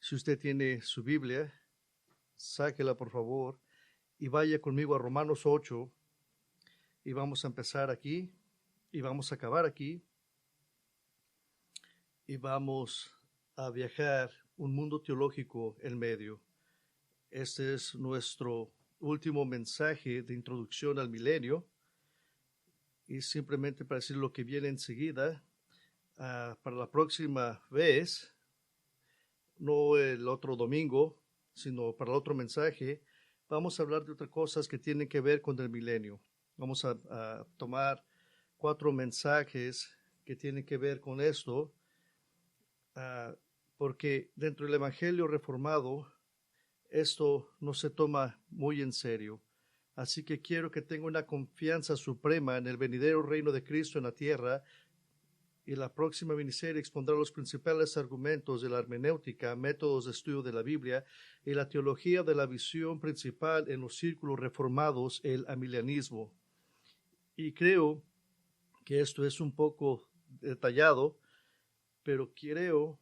Si usted tiene su Biblia, sáquela por favor y vaya conmigo a Romanos 8 y vamos a empezar aquí y vamos a acabar aquí y vamos a viajar un mundo teológico en medio. Este es nuestro último mensaje de introducción al milenio y simplemente para decir lo que viene enseguida, para la próxima vez, no el otro domingo, sino para el otro mensaje, vamos a hablar de otras cosas que tienen que ver con el milenio. Vamos a tomar 4 mensajes que tienen que ver con esto, porque dentro del Evangelio reformado esto no se toma muy en serio. Así que quiero que tenga una confianza suprema en el venidero reino de Cristo en la tierra, y la próxima miniserie expondrá los principales argumentos de la hermenéutica, métodos de estudio de la Biblia y la teología de la visión principal en los círculos reformados, el amilianismo. Y creo que esto es un poco detallado, pero quiero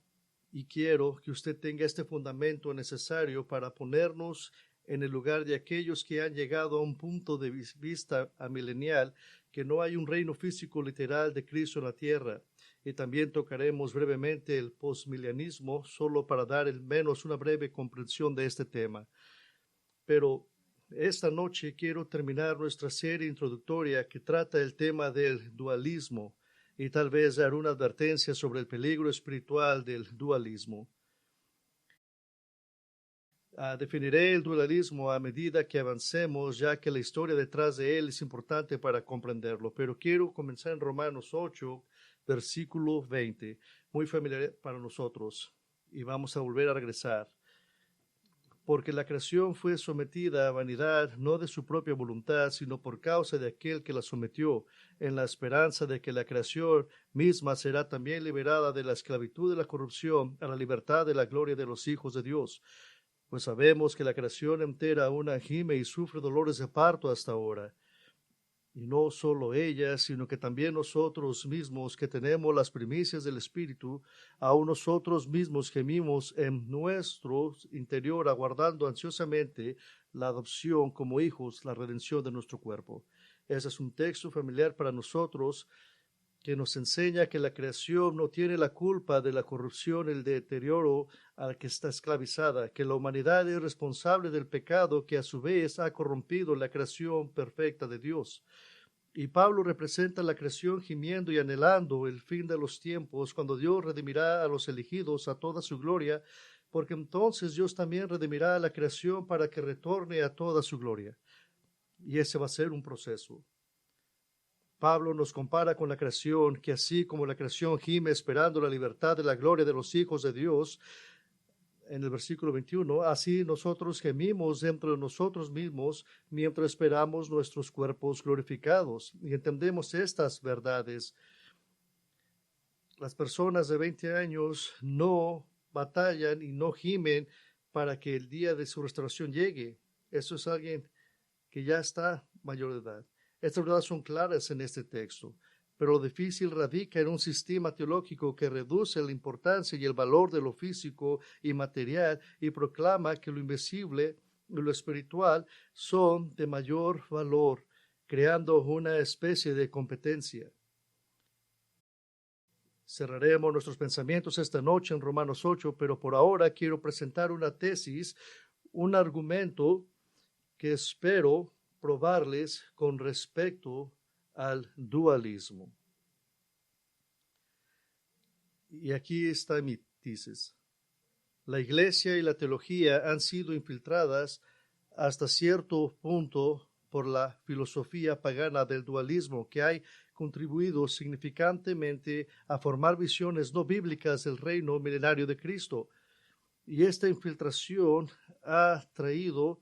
que usted tenga este fundamento necesario para ponernos en el lugar de aquellos que han llegado a un punto de vista amilenial, que no hay un reino físico literal de Cristo en la tierra. Y también tocaremos brevemente el postmilianismo, solo para dar al menos una breve comprensión de este tema. Pero esta noche quiero terminar nuestra serie introductoria que trata el tema del dualismo y tal vez dar una advertencia sobre el peligro espiritual del dualismo. Definiré el dualismo a medida que avancemos, ya que la historia detrás de él es importante para comprenderlo. Pero quiero comenzar en Romanos 8, versículo 20, muy familiar para nosotros, y vamos a volver a regresar. Porque la creación fue sometida a vanidad, no de su propia voluntad, sino por causa de aquel que la sometió, en la esperanza de que la creación misma será también liberada de la esclavitud de la corrupción a la libertad de la gloria de los hijos de Dios. Pues sabemos que la creación entera aún gime y sufre dolores de parto hasta ahora. Y no solo ella, sino que también nosotros mismos que tenemos las primicias del Espíritu, aún nosotros mismos gemimos en nuestro interior, aguardando ansiosamente la adopción como hijos, la redención de nuestro cuerpo. Ese es un texto familiar para nosotros que nos enseña que la creación no tiene la culpa de la corrupción, el deterioro al que está esclavizada, que la humanidad es responsable del pecado que a su vez ha corrompido la creación perfecta de Dios. Y Pablo representa la creación gimiendo y anhelando el fin de los tiempos, cuando Dios redimirá a los elegidos a toda su gloria, porque entonces Dios también redimirá a la creación para que retorne a toda su gloria. Y ese va a ser un proceso. Pablo nos compara con la creación, que así como la creación gime esperando la libertad de la gloria de los hijos de Dios, en el versículo 21, así nosotros gemimos dentro de nosotros mismos mientras esperamos nuestros cuerpos glorificados. Y entendemos estas verdades. Las personas de 20 años no batallan y no gimen para que el día de su restauración llegue. Eso es alguien que ya está mayor de edad. Estas verdades son claras en este texto, pero lo difícil radica en un sistema teológico que reduce la importancia y el valor de lo físico y material y proclama que lo invisible y lo espiritual son de mayor valor, creando una especie de competencia. Cerraremos nuestros pensamientos esta noche en Romanos 8, pero por ahora quiero presentar una tesis, un argumento que espero probarles con respecto al dualismo. Y aquí está mi tesis. La iglesia y la teología han sido infiltradas hasta cierto punto por la filosofía pagana del dualismo, que ha contribuido significantemente a formar visiones no bíblicas del reino milenario de Cristo. Y esta infiltración ha traído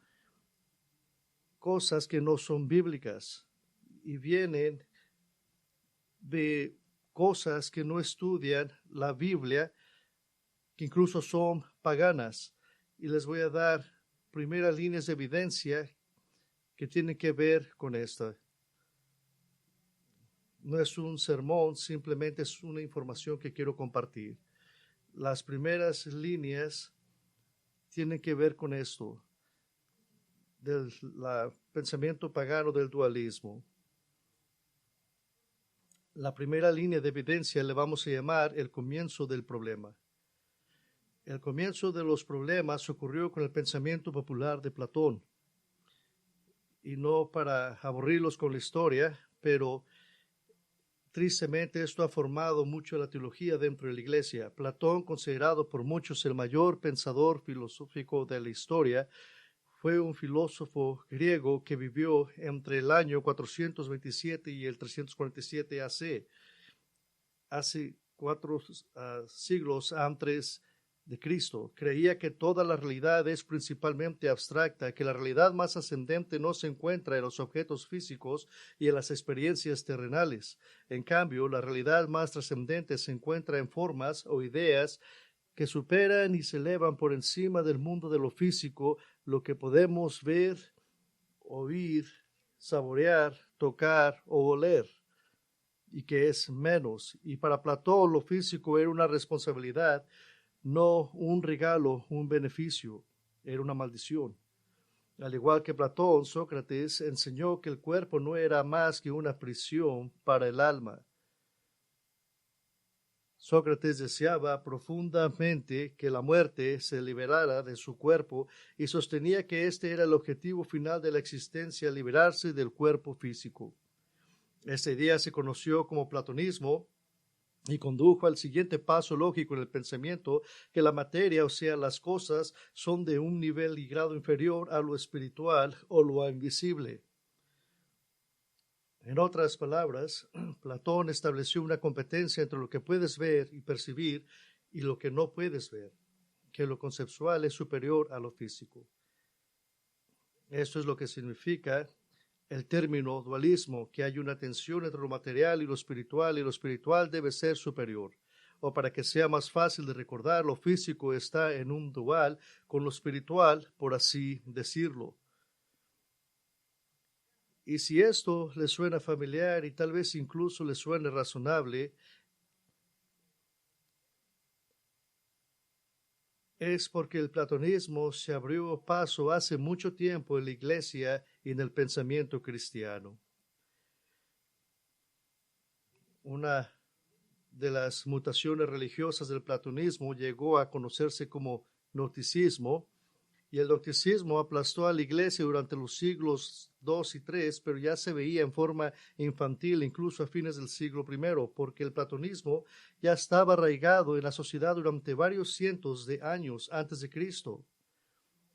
cosas que no son bíblicas y vienen de cosas que no estudian la Biblia, que incluso son paganas. Y les voy a dar primeras líneas de evidencia que tienen que ver con esta. No es un sermón, simplemente es una información que quiero compartir. Las primeras líneas tienen que ver con esto, del pensamiento pagano del dualismo. La primera línea de evidencia le vamos a llamar el comienzo del problema. El comienzo de los problemas ocurrió con el pensamiento popular de Platón. Y no para aburrirlos con la historia, pero tristemente esto ha formado mucho la teología dentro de la iglesia. Platón, considerado por muchos el mayor pensador filosófico de la historia, fue un filósofo griego que vivió entre el año 427 y el 347 AC, hace 4 siglos antes de Cristo. Creía que toda la realidad es principalmente abstracta, que la realidad más ascendente no se encuentra en los objetos físicos y en las experiencias terrenales. En cambio, la realidad más trascendente se encuentra en formas o ideas que superan y se elevan por encima del mundo de lo físico, lo que podemos ver, oír, saborear, tocar o oler, y que es menos. Y para Platón lo físico era una responsabilidad, no un regalo, un beneficio, era una maldición. Al igual que Platón, Sócrates enseñó que el cuerpo no era más que una prisión para el alma. Sócrates deseaba profundamente que la muerte se liberara de su cuerpo y sostenía que este era el objetivo final de la existencia, liberarse del cuerpo físico. Esta idea se conoció como platonismo y condujo al siguiente paso lógico en el pensamiento, que la materia, o sea, las cosas, son de un nivel y grado inferior a lo espiritual o lo invisible. En otras palabras, Platón estableció una competencia entre lo que puedes ver y percibir y lo que no puedes ver, que lo conceptual es superior a lo físico. Esto es lo que significa el término dualismo, que hay una tensión entre lo material y lo espiritual debe ser superior. O para que sea más fácil de recordar, lo físico está en un dual con lo espiritual, por así decirlo. Y si esto le suena familiar y tal vez incluso le suene razonable, es porque el platonismo se abrió paso hace mucho tiempo en la iglesia y en el pensamiento cristiano. Una de las mutaciones religiosas del platonismo llegó a conocerse como gnosticismo, y el gnosticismo aplastó a la iglesia durante los siglos II y III, pero ya se veía en forma infantil incluso a fines del siglo I, porque el platonismo ya estaba arraigado en la sociedad durante varios cientos de años antes de Cristo.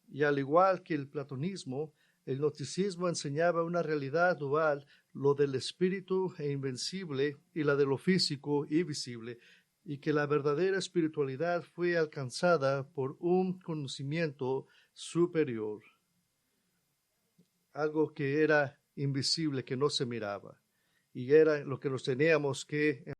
Y al igual que el platonismo, el gnosticismo enseñaba una realidad dual, lo del espíritu e invencible y la de lo físico y visible, y que la verdadera espiritualidad fue alcanzada por un conocimiento superior, algo que era invisible, que no se miraba, y era lo que nos teníamos que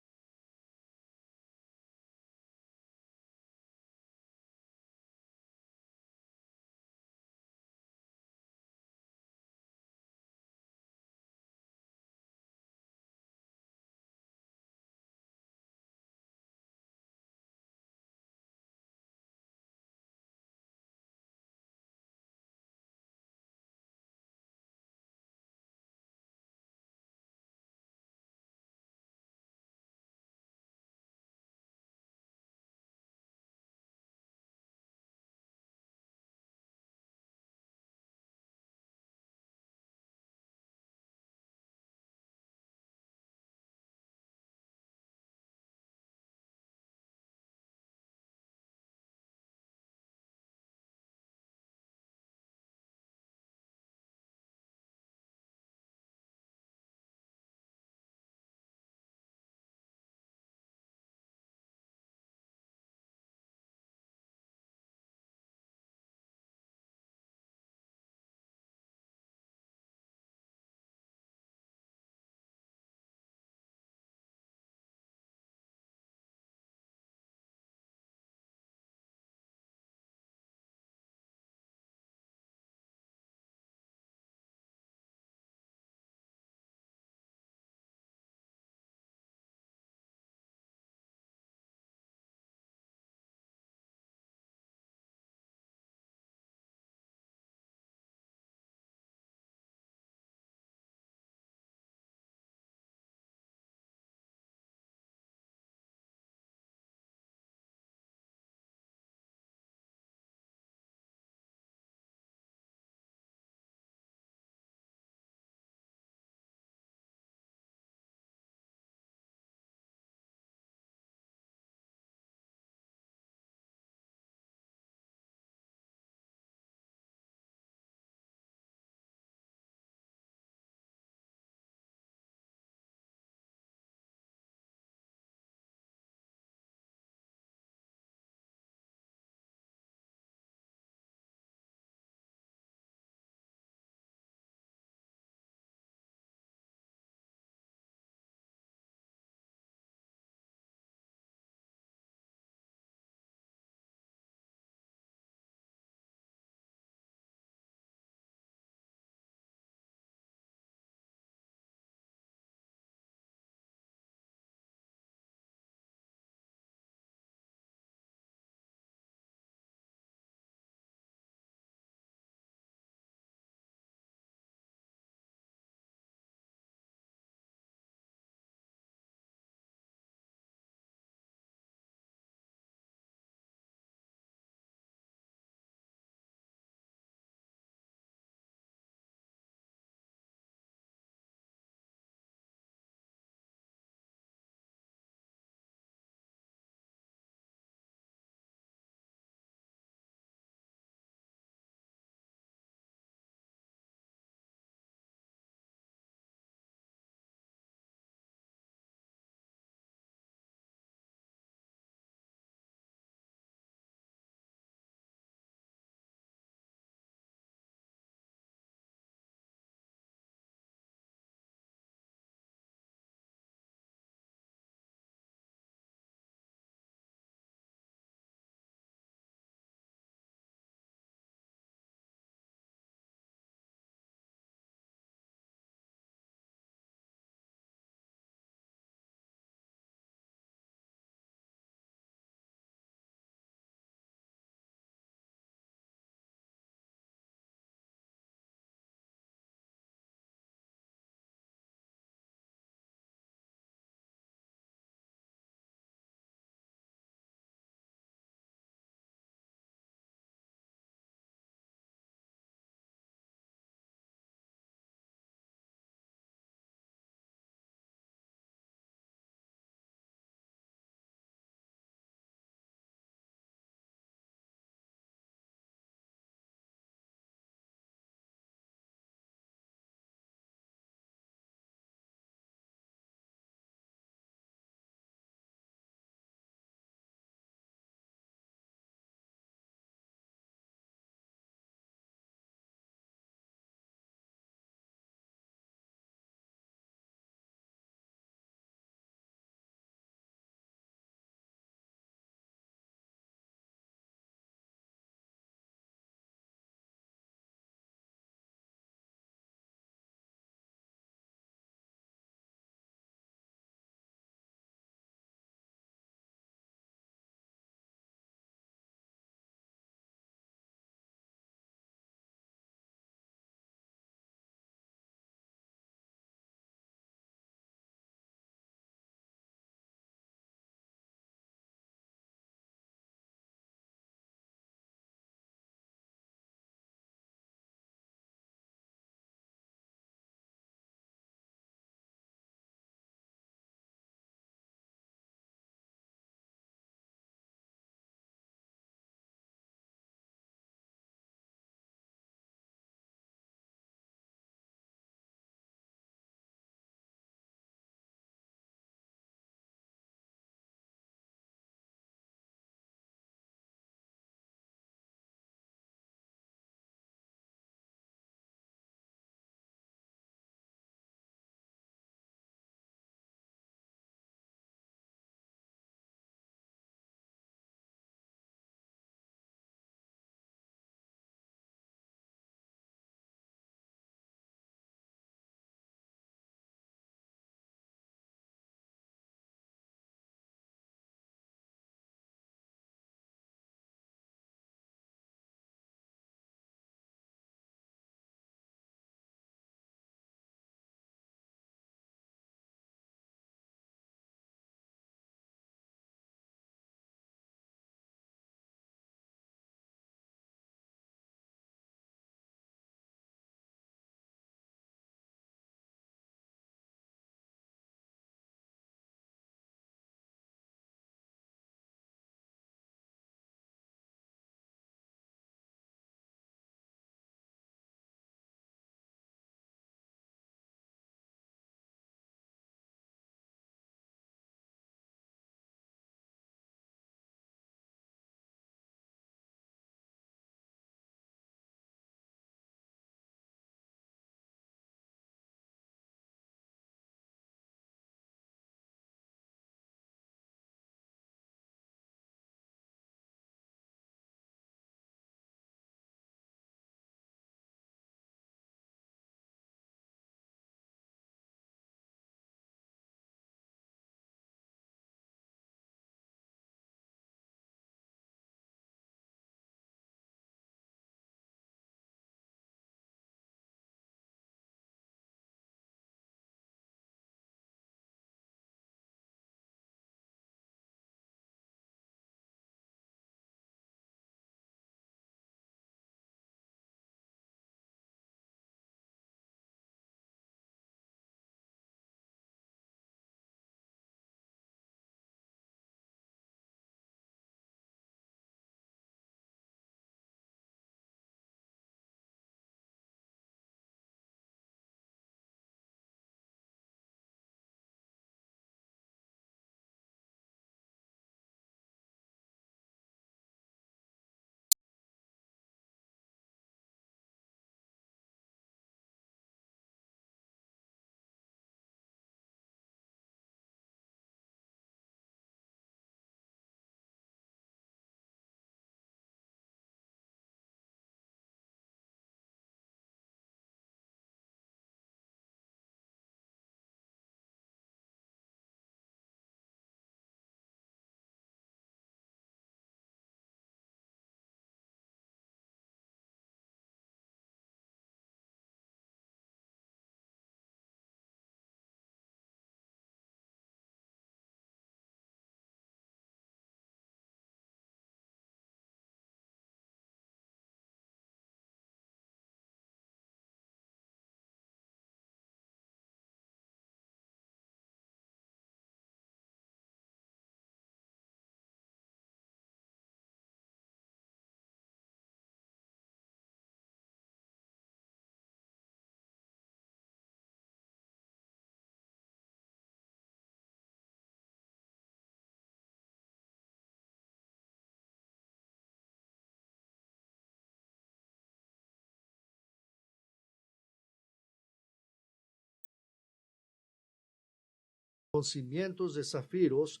con cimientos de zafiros,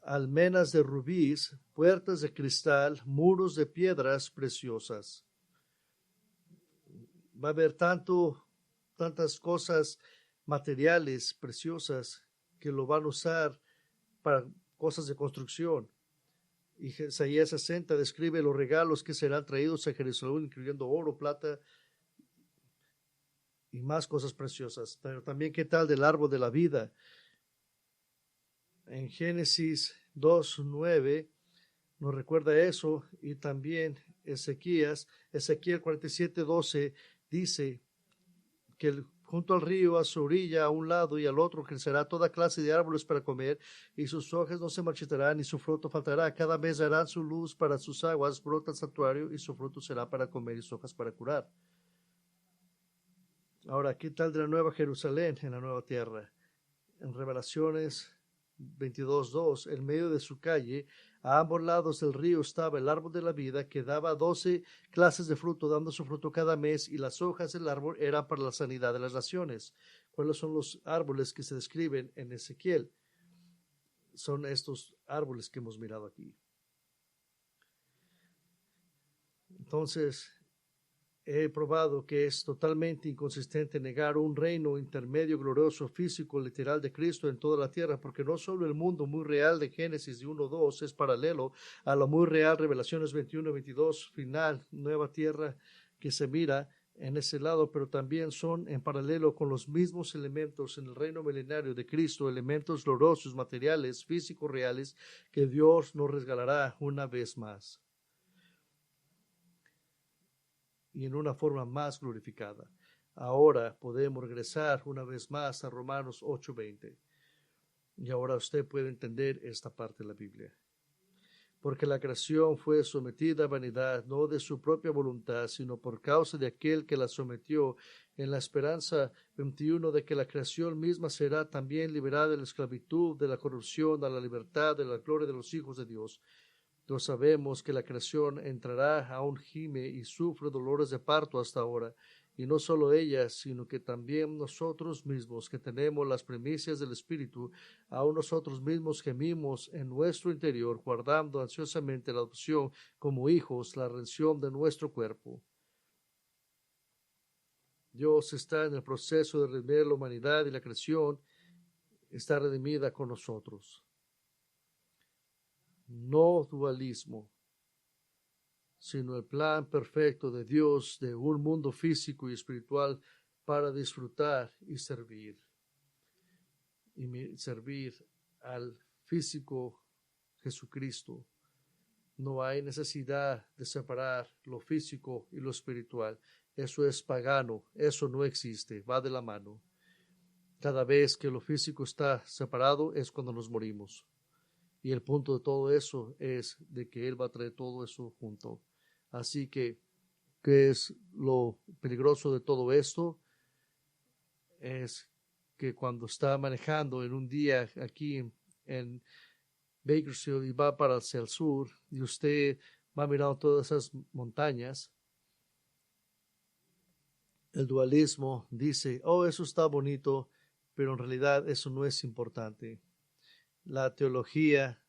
almenas de rubíes, puertas de cristal, muros de piedras preciosas. Va a haber tantas cosas materiales preciosas que lo van a usar para cosas de construcción. Y Isaías 60 describe los regalos que serán traídos a Jerusalén, incluyendo oro, plata y más cosas preciosas. Pero también, ¿qué tal del árbol de la vida? En Génesis 2:9 nos recuerda eso, y también Ezequiel 47:12 dice que junto al río, a su orilla, a un lado y al otro, crecerá toda clase de árboles para comer, y sus hojas no se marchitarán, ni su fruto faltará. Cada mes darán su luz para sus aguas, brota el santuario, y su fruto será para comer, y sus hojas para curar. Ahora, ¿qué tal de la nueva Jerusalén en la nueva tierra? En Revelaciones 22:2, en medio de su calle, a ambos lados del río, estaba el árbol de la vida, que daba 12 clases de fruto, dando su fruto cada mes, y las hojas del árbol eran para la sanidad de las naciones. ¿Cuáles son los árboles que se describen en Ezequiel? Son estos árboles que hemos mirado aquí. Entonces, he probado que es totalmente inconsistente negar un reino intermedio, glorioso, físico, literal de Cristo en toda la tierra, porque no solo el mundo muy real de Génesis 1:2 es paralelo a la muy real Revelaciones 21:22, final, nueva tierra que se mira en ese lado, pero también son en paralelo con los mismos elementos en el reino milenario de Cristo, elementos gloriosos, materiales, físicos, reales, que Dios nos regalará una vez más, y en una forma más glorificada. Ahora podemos regresar una vez más a Romanos 8:20. Y ahora usted puede entender esta parte de la Biblia. Porque la creación fue sometida a vanidad, no de su propia voluntad, sino por causa de aquel que la sometió, en la esperanza 21 de que la creación misma será también liberada de la esclavitud, de la corrupción, a la libertad, de la gloria de los hijos de Dios. Todos sabemos que la creación entrará a un gime y sufre dolores de parto hasta ahora, y no solo ella, sino que también nosotros mismos, que tenemos las primicias del Espíritu, aún nosotros mismos gemimos en nuestro interior, guardando ansiosamente la adopción como hijos, la redención de nuestro cuerpo. Dios está en el proceso de redimir la humanidad, y la creación está redimida con nosotros. No dualismo, sino el plan perfecto de Dios de un mundo físico y espiritual para disfrutar y servir al físico Jesucristo. No hay necesidad de separar lo físico y lo espiritual. Eso es pagano, eso no existe, va de la mano. Cada vez que lo físico está separado es cuando nos morimos. Y el punto de todo eso es de que Él va a traer todo eso junto. Así que, ¿qué es lo peligroso de todo esto? Es que cuando está manejando en un día aquí en Bakersfield y va hacia el sur, y usted va mirando todas esas montañas, el dualismo dice, oh, eso está bonito, pero en realidad eso no es importante. La teología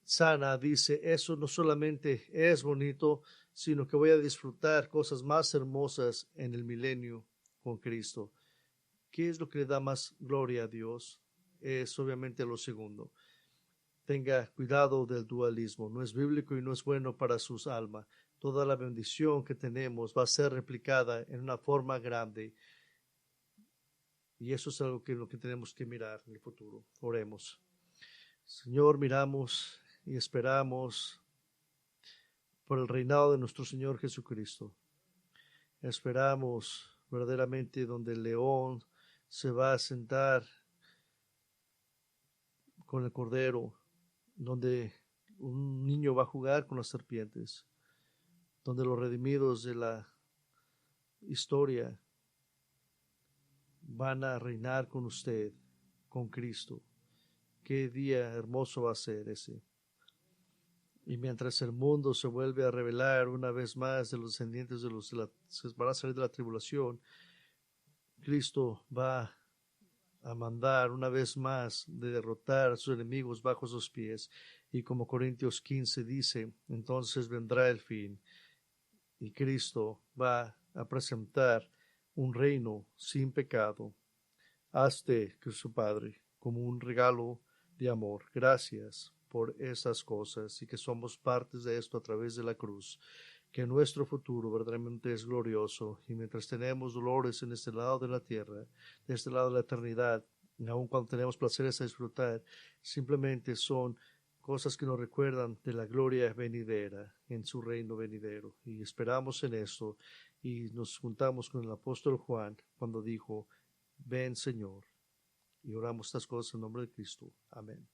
sana dice, eso no solamente es bonito, sino que voy a disfrutar cosas más hermosas en el milenio con Cristo. ¿Qué es lo que le da más gloria a Dios? Es obviamente lo segundo. Tenga cuidado del dualismo, no es bíblico y no es bueno para sus almas. Toda la bendición que tenemos va a ser replicada en una forma grande, y eso es algo lo que tenemos que mirar en el futuro. Oremos. Señor, miramos y esperamos por el reinado de nuestro Señor Jesucristo. Esperamos verdaderamente donde el león se va a sentar con el cordero, donde un niño va a jugar con las serpientes, donde los redimidos de la historia van a reinar con usted, con Cristo. Qué día hermoso va a ser ese. Y mientras el mundo se vuelve a revelar una vez más de los descendientes de los que van a salir de la tribulación, Cristo va a mandar una vez más de derrotar a sus enemigos bajo sus pies. Y como Corintios 15 dice, entonces vendrá el fin y Cristo va a presentar un reino sin pecado. Hazte que su Padre como un regalo de amor. Gracias por esas cosas y que somos partes de esto a través de la cruz. Que nuestro futuro verdaderamente es glorioso y mientras tenemos dolores en este lado de la tierra, de este lado de la eternidad, aun cuando tenemos placeres a disfrutar, simplemente son cosas que nos recuerdan de la gloria venidera en su reino venidero. Y esperamos en esto y nos juntamos con el apóstol Juan cuando dijo, ven Señor. Y oramos estas cosas en nombre de Cristo. Amén.